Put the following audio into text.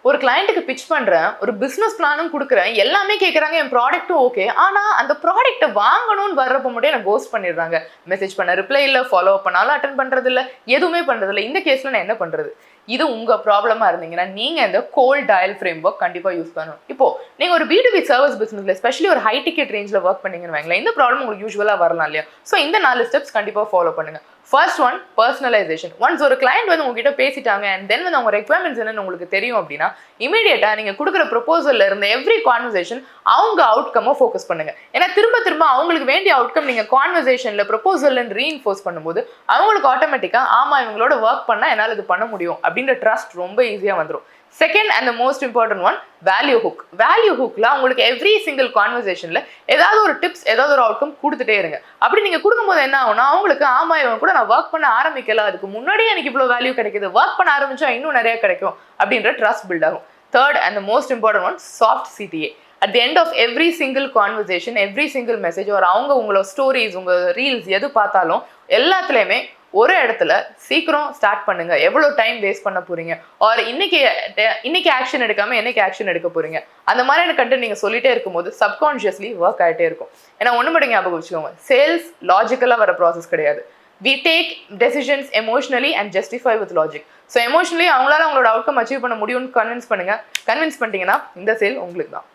ஒரு கிளையண்ட்டுக்கு பிச் பண்றேன், ஒரு பிசினஸ் பிளானும் கொடுக்குறேன், எல்லாமே கேட்குறாங்க, என் ப்ராடக்ட்டும் ஓகே. ஆனா அந்த ப்ராடக்ட்டை வாங்கணும்னு வர்றப்ப மட்டும் எனக்கு கோஸ்ட் பண்ணிடுறாங்க. மெசேஜ் பண்ண ரிப்ளை இல்லை, ஃபாலோ அப் பண்ணாலும் அட்டன் பண்றது இல்லை, எதுவுமே பண்றது இல்லை. இந்த கேஸ்ல நான் என்ன பண்றது? இது உங்க ப்ராப்ளமா இருந்தீங்கன்னா நீங்க இந்த கோல்ட் டயல் ஃப்ரேம் ஒர்க் கண்டிப்பா யூஸ் பண்ணணும். இப்போ நீங்க ஒரு B2B சர்வீஸ் பிசினஸ்ல எஸ்பெஷலி ஒரு ஹை டிக்கெட் ரேஞ்சில் ஒர்க் பண்ணீங்கன்னு வைங்களேன், இந்த ப்ராப்ளம் உங்களுக்கு யூஸ்வலா வரலாம் இல்லையா? ஸோ இந்த 4 ஸ்டெப்ஸ் கண்டிப்பா ஃபாலோ பண்ணுங்க. First one, personalisation. ஒன்ஸ் ஒரு கிளையண்ட் வந்து உங்ககிட்ட பேசிட்டாங்க அண்ட் தென் வந்து அவங்க ரெக்யர்மெண்ட்ஸ் என்னன்னு உங்களுக்கு தெரியும் அப்படின்னா இமீடியட்டா நீங்க கொடுக்குற ப்ரொபோசல்ல இருந்த எவ்ரி கான்வர்சேஷன் அவங்க அவுட்கம்மை ஃபோக்கஸ் பண்ணுங்க. ஏன்னா திரும்ப திரும்ப அவங்களுக்கு வேண்டிய அவுட்கம் நீங்க கான்வர்சேஷன்ல ப்ரொபோசல்ல ரீஇன்ஃபோர்ஸ் பண்ணும்போது அவங்களுக்கு ஆட்டோமேட்டிக்கா ஆமா இவங்களோட ஒர்க் பண்ணா என்னால் இது பண்ண முடியும் அப்படின்ற ட்ரஸ்ட் ரொம்ப ஈஸியா வந்துடும். Second and the most important one, value hook. Value ஹுக்ல உங்களுக்கு எவ்ரி சிங்கிள் கான்வர்சேஷன்ல ஏதாவது ஒரு டிப்ஸ், ஏதாவது ஒரு அவுட்கம் கொடுத்துட்டே இருங்க. அப்படி நீங்க கொடுக்கும்போது என்ன ஆகும்னா அவங்களுக்கு ஆமா இவங்க கூட நான் ஒர்க் பண்ண ஆரம்பிக்கல, அதுக்கு முன்னாடியே எனக்கு இவ்வளவு வேல்யூ கிடைக்குது, ஒர்க் பண்ண ஆரம்பிச்சா இன்னும் நிறைய கிடைக்கும் அப்படின்ற ட்ரஸ்ட் பில்ட் ஆகும். Third and the most important one, soft CTA. At the end of every single conversation, every single message, ஒரு அவங்க உங்களோட ஸ்டோரிஸ், உங்க ரீல்ஸ் எது பார்த்தாலும் எல்லாத்துலேயுமே ஒரு இடத்துல சீக்கிரம் ஸ்டார்ட் பண்ணுங்க. எவ்வளோ டைம் வேஸ்ட் பண்ண போறீங்க, ஆர் இன்னைக்கு ஆக்ஷன் எடுக்காம என்னைக்கு ஆக்ஷன் எடுக்க போறீங்க, அந்த மாதிரியான கண்டென்ட் நீங்க சொல்லிட்டே இருக்கும்போது சப்கான்ஷியஸ்லி ஒர்க் ஆகிட்டே இருக்கும். ஏன்னா ஒன்று மட்டும் ஞாபகம் வச்சுக்கோங்க, சேல்ஸ் லாஜிக்கலாக வர ப்ராசஸ் கிடையாது. We take decisions emotionally and justify with logic. So emotionally அவங்களால அவங்களோட அவுட்கம் அச்சீவ் பண்ண முடியும்னு கன்வின்ஸ் பண்ணிட்டீங்கன்னா இந்த சேல் உங்களுக்கு தான்.